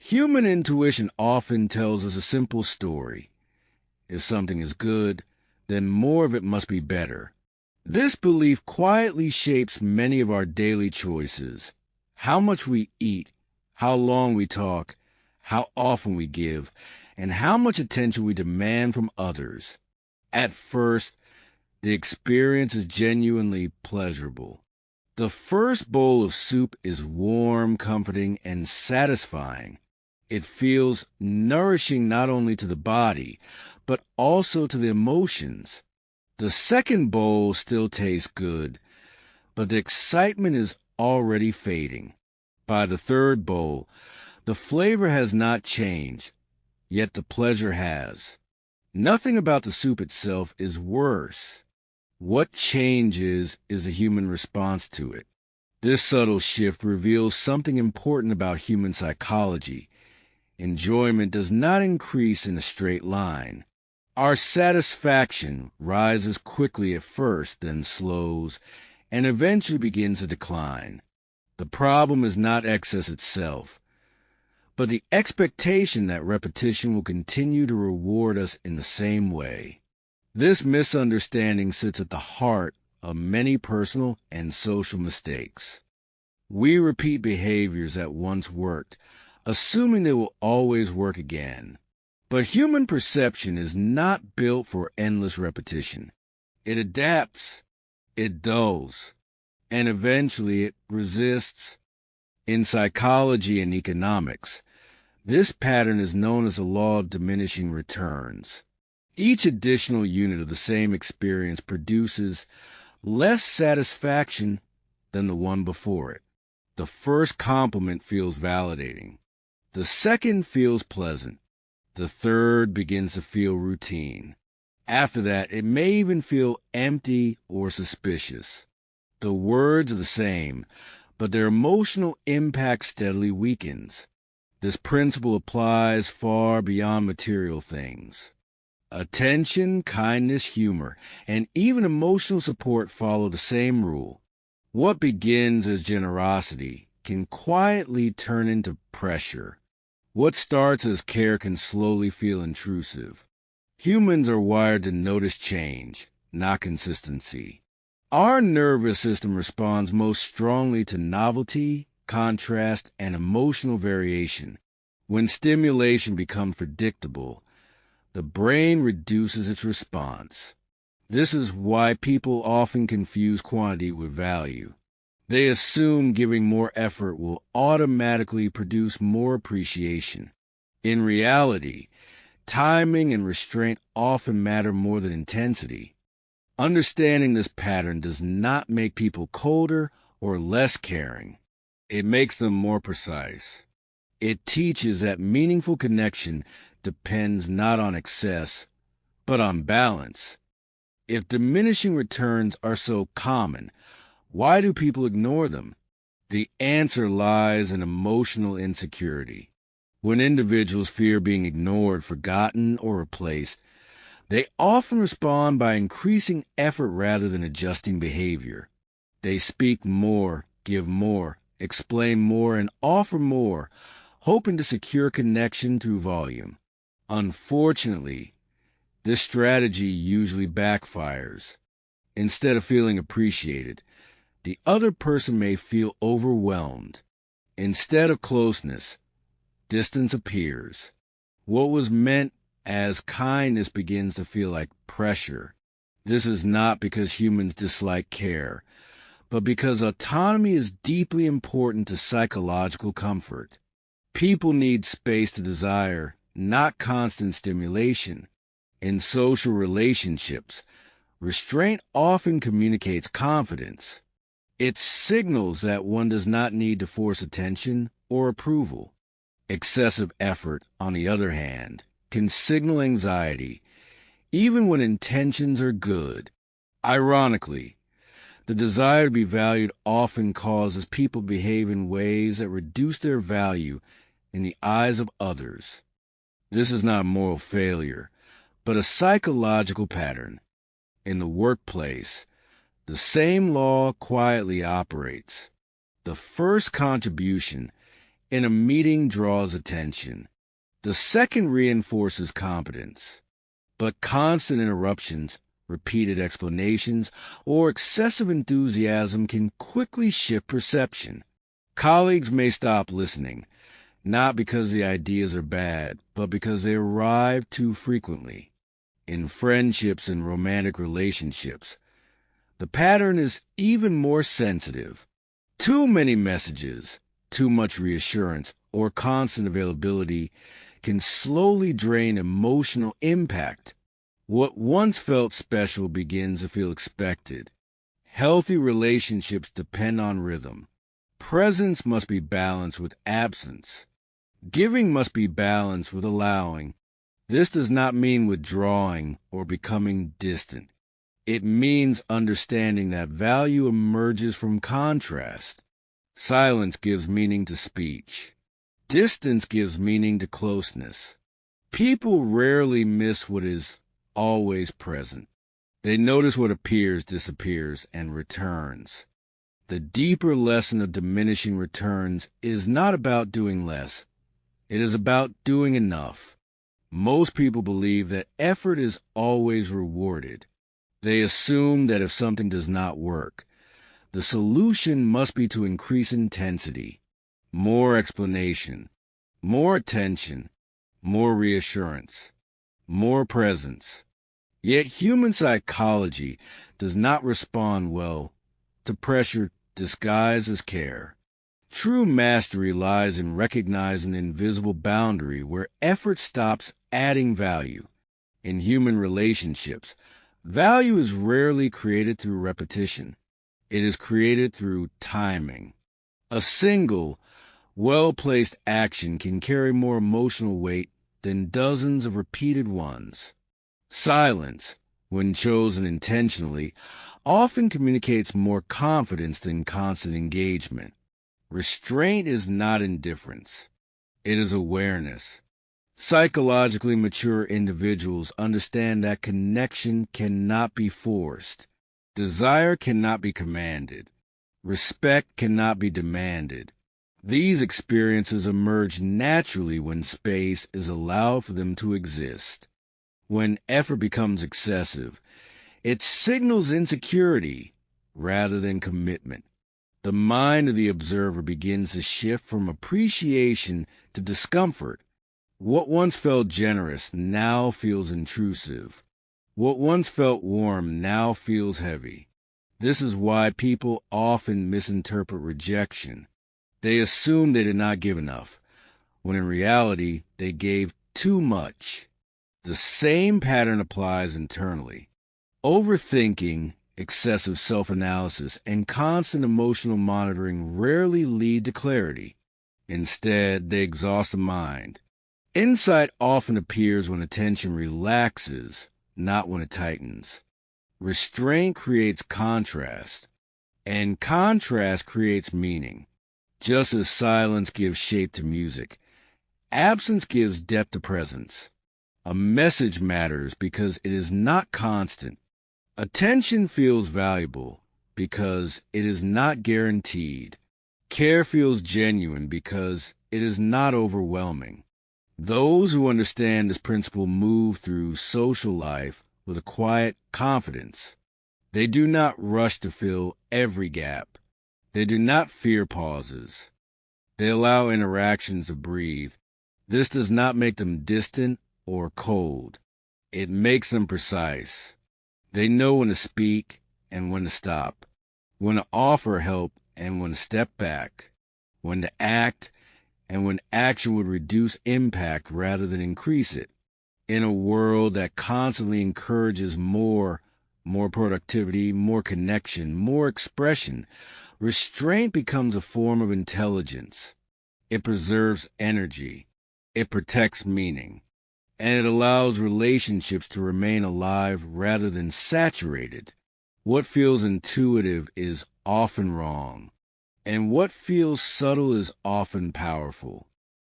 Human intuition often tells us a simple story. If something is good, then more of it must be better. This belief quietly shapes many of our daily choices. How much we eat, how long we talk, how often we give, and how much attention we demand from others. At first, the experience is genuinely pleasurable. The first bowl of soup is warm, comforting, and satisfying. It feels nourishing not only to the body, but also to the emotions. The second bowl still tastes good, but the excitement is already fading. By the third bowl, the flavor has not changed, yet the pleasure has. Nothing about the soup itself is worse. What changes is the human response to it. This subtle shift reveals something important about human psychology. Enjoyment does not increase in a straight line. Our satisfaction rises quickly at first, then slows, and eventually begins to decline. The problem is not excess itself, but the expectation that repetition will continue to reward us in the same way. This misunderstanding sits at the heart of many personal and social mistakes. We repeat behaviors that once worked, assuming they will always work again. But human perception is not built for endless repetition. It adapts, it dulls, and eventually it resists. In psychology and economics, this pattern is known as the law of diminishing returns. Each additional unit of the same experience produces less satisfaction than the one before it. The first compliment feels validating. The second feels pleasant. The third begins to feel routine. After that, it may even feel empty or suspicious. The words are the same, but their emotional impact steadily weakens. This principle applies far beyond material things. Attention, kindness, humor, and even emotional support follow the same rule. What begins as generosity can quietly turn into pressure. What starts as care can slowly feel intrusive. Humans are wired to notice change, not consistency. Our nervous system responds most strongly to novelty, contrast, and emotional variation. When stimulation becomes predictable, the brain reduces its response. This is why people often confuse quantity with value. They assume giving more effort will automatically produce more appreciation. In reality, timing and restraint often matter more than intensity. Understanding this pattern does not make people colder or less caring. It makes them more precise. It teaches that meaningful connection depends not on excess, but on balance. If diminishing returns are so common, why do people ignore them? The answer lies in emotional insecurity. When individuals fear being ignored, forgotten, or replaced, they often respond by increasing effort rather than adjusting behavior. They speak more, give more, explain more, and offer more, hoping to secure connection through volume. Unfortunately, this strategy usually backfires. Instead of feeling appreciated, the other person may feel overwhelmed. Instead of closeness, distance appears. What was meant as kindness begins to feel like pressure. This is not because humans dislike care, but because autonomy is deeply important to psychological comfort. People need space to desire, not constant stimulation. In social relationships, restraint often communicates confidence. It signals that one does not need to force attention or approval. Excessive effort, on the other hand, can signal anxiety, even when intentions are good. Ironically, the desire to be valued often causes people to behave in ways that reduce their value in the eyes of others. This is not moral failure, but a psychological pattern. In the workplace, the same law quietly operates. The first contribution, in a meeting draws attention. The second reinforces competence. But constant interruptions, repeated explanations, or excessive enthusiasm can quickly shift perception. Colleagues may stop listening, not because the ideas are bad, but because they arrive too frequently. In friendships and romantic relationships, the pattern is even more sensitive. Too many messages, too much reassurance, or constant availability can slowly drain emotional impact. What once felt special begins to feel expected. Healthy relationships depend on rhythm. Presence must be balanced with absence. Giving must be balanced with allowing. This does not mean withdrawing or becoming distant. It means understanding that value emerges from contrast. Silence gives meaning to speech. Distance gives meaning to closeness. People rarely miss what is always present. They notice what appears, disappears, and returns. The deeper lesson of diminishing returns is not about doing less. It is about doing enough. Most people believe that effort is always rewarded. They assume that if something does not work, the solution must be to increase intensity, more explanation, more attention, more reassurance, more presence. Yet human psychology does not respond well to pressure disguised as care. True mastery lies in recognizing the invisible boundary where effort stops adding value. In human relationships, value is rarely created through repetition. It is created through timing. A single, well-placed action can carry more emotional weight than dozens of repeated ones. Silence, when chosen intentionally, often communicates more confidence than constant engagement. Restraint is not indifference. It is awareness. Psychologically mature individuals understand that connection cannot be forced. Desire cannot be commanded. Respect cannot be demanded. These experiences emerge naturally when space is allowed for them to exist. When effort becomes excessive, it signals insecurity rather than commitment. The mind of the observer begins to shift from appreciation to discomfort. What once felt generous now feels intrusive. What once felt warm now feels heavy. This is why people often misinterpret rejection. They assume they did not give enough, when in reality they gave too much. The same pattern applies internally. Overthinking, excessive self-analysis, and constant emotional monitoring rarely lead to clarity. Instead, they exhaust the mind. Insight often appears when attention relaxes, not when it tightens. Restraint creates contrast, and contrast creates meaning. Just as silence gives shape to music, absence gives depth to presence. A message matters because it is not constant. Attention feels valuable because it is not guaranteed. Care feels genuine because it is not overwhelming. Those who understand this principle move through social life with a quiet confidence. They do not rush to fill every gap. They do not fear pauses. They allow interactions to breathe. This does not make them distant or cold. It makes them precise. They know when to speak and when to stop, when to offer help and when to step back, when to act and when action would reduce impact rather than increase it. In a world that constantly encourages more productivity, more connection, more expression, restraint becomes a form of intelligence. It preserves energy. It protects meaning. And it allows relationships to remain alive rather than saturated. What feels intuitive is often wrong, and what feels subtle is often powerful.